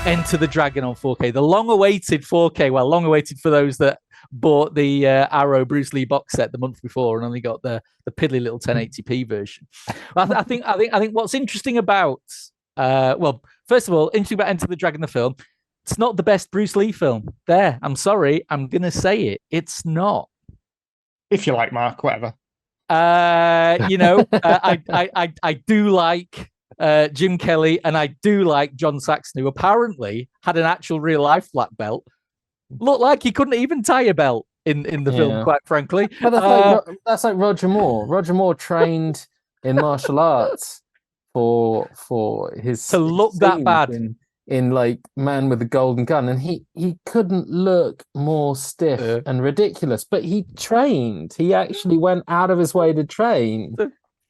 Enter the Dragon on 4K, the long-awaited 4K. Well, long-awaited for those that bought the Arrow Bruce Lee box set the month before and only got the piddly little 1080p version. Well, I think what's interesting about first of all, interesting about Enter the Dragon the film. It's not the best Bruce Lee film. There, I'm sorry, I'm gonna say it. It's not. If you like, Mark, whatever. I do like Jim Kelly, and I do like John Saxon, who apparently had an actual real life black belt. Looked like he couldn't even tie a belt in the film, quite frankly. But that's like Roger Moore. Roger Moore trained in martial arts for his to look that bad in like Man with the Golden Gun, and he couldn't look more stiff and ridiculous. But he trained. He actually went out of his way to train.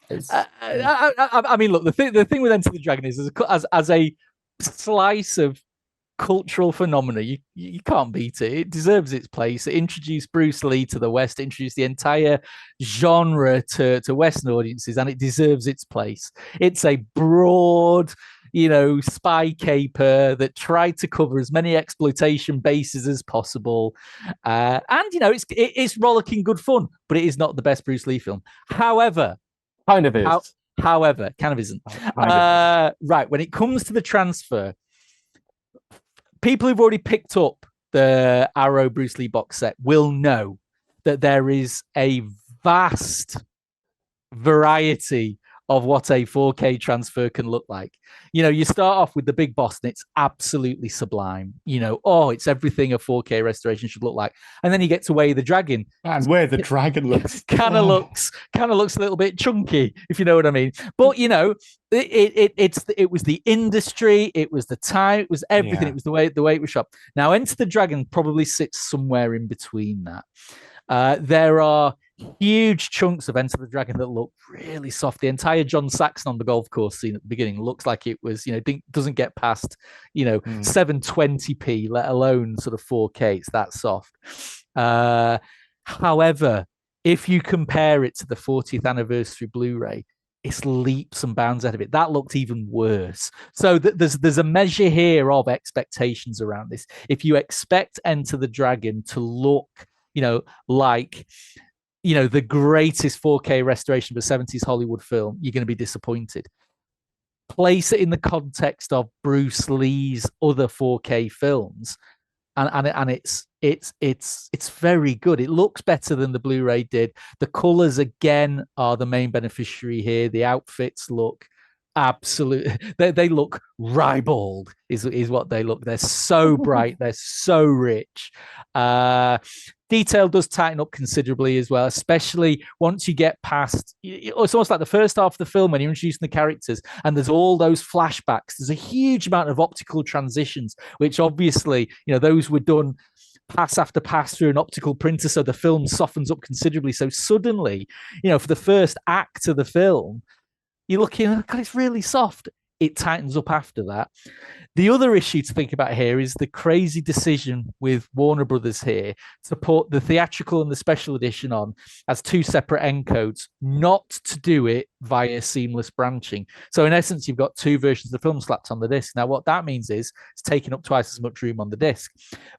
I mean, look, the thing with Enter the Dragon is as a slice of cultural phenomena, you can't beat it. It deserves its place. It introduced Bruce Lee to the West, it introduced the entire genre to Western audiences, and it deserves its place. It's a broad, spy caper that tried to cover as many exploitation bases as possible, and it's rollicking good fun, but it is not the best Bruce Lee film. However, kind of is. However, kind of isn't. Right, when it comes to the transfer, people who've already picked up the Arrow Bruce Lee box set will know that there is a vast variety of what a 4K transfer can look like. You start off with the big boss and it's absolutely sublime. It's everything a 4K restoration should look like. And then you get to Way of the Dragon. And Where the Dragon looks kind of looks a little bit chunky, if you know what I mean. But it was the industry, it was the time, it was everything. It was the way it was shot. Now, Enter the Dragon probably sits somewhere in between that. There are huge chunks of Enter the Dragon that look really soft. The entire John Saxon on the golf course scene at the beginning looks like it was, doesn't get past, 720p, let alone sort of 4K. It's that soft. However, if you compare it to the 40th anniversary Blu-ray, it's leaps and bounds out of it. That looked even worse. So there's a measure here of expectations around this. If you expect Enter the Dragon to look, like the greatest 4K restoration of a 70s Hollywood film, you're going to be disappointed. Place it in the context of Bruce Lee's other 4K films, and it's very good. It looks better than the Blu-ray did. The colors again are the main beneficiary here. The outfits look absolute. They look ribald is what they look. They're so bright. They're so rich. Detail does tighten up considerably as well, especially once you get past. It's almost like the first half of the film when you're introducing the characters and there's all those flashbacks. There's a huge amount of optical transitions, which obviously, those were done pass after pass through an optical printer, so the film softens up considerably. So suddenly, for the first act of the film, you're looking, God, it's really soft. It tightens up after that. The other issue to think about here is the crazy decision with Warner Brothers here to put the theatrical and the special edition on as two separate encodes, not to do it via seamless branching. So in essence, you've got two versions of the film slapped on the disc. Now, what that means is it's taking up twice as much room on the disc.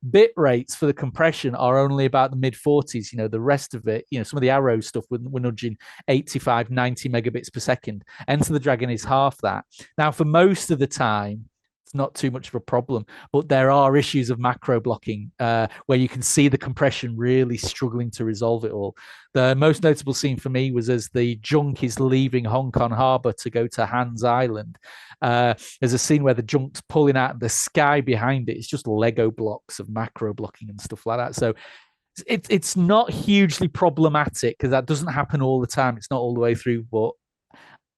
Bit rates for the compression are only about the mid-40s. The rest of it, some of the Arrow stuff, we're nudging 85, 90 megabits per second. Enter the Dragon is half that. Now, for most of the time, not too much of a problem, but there are issues of macro blocking where you can see the compression really struggling to resolve it all. The most notable scene for me was as the junk is leaving Hong Kong Harbor to go to Hans Island. There's a scene where the junk's pulling out, the sky behind it, it's just Lego blocks of macro blocking and stuff like that. So it's not hugely problematic because that doesn't happen all the time. It's not all the way through, but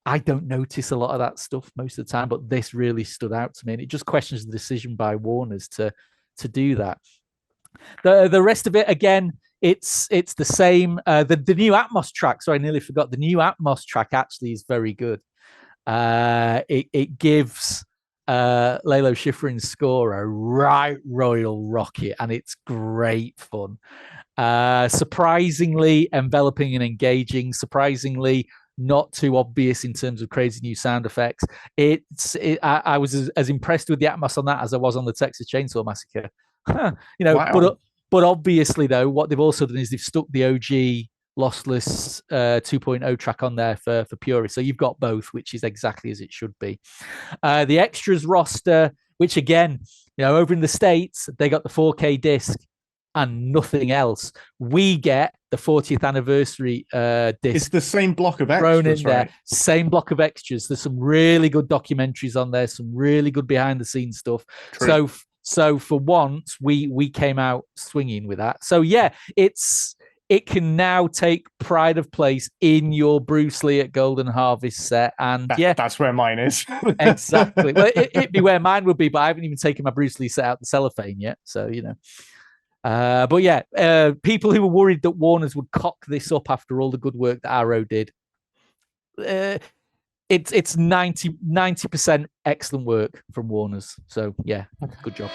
I don't notice a lot of that stuff most of the time, but this really stood out to me, and it just questions the decision by Warner's to do that. The rest of it, again, it's the same. The new Atmos track, sorry, I nearly forgot. The new Atmos track actually is very good. It gives Lalo Schifrin's score a right royal rocket, and it's great fun. Surprisingly enveloping and engaging, surprisingly not too obvious in terms of crazy new sound effects. I was as impressed with the Atmos on that as I was on the Texas Chainsaw Massacre. Wow. But obviously though, what they've also done is they've stuck the OG lossless 2.0 track on there for purists. So you've got both, which is exactly as it should be. The extras roster, which again, over in the States, they got the 4K disc and nothing else. We get the 40th anniversary disc. It's the same block of thrown extras, in there. right? Same block of extras. There's some really good documentaries on there, some really good behind the scenes stuff. True. So for once, we came out swinging with that. So yeah, it can now take pride of place in your Bruce Lee at Golden Harvest set. And that's where mine is. Exactly. Well, it'd be where mine would be, but I haven't even taken my Bruce Lee set out the cellophane yet. So, but yeah, people who were worried that Warner's would cock this up after all the good work that Arrow did, it's 90% excellent work from Warner's. So yeah, good job.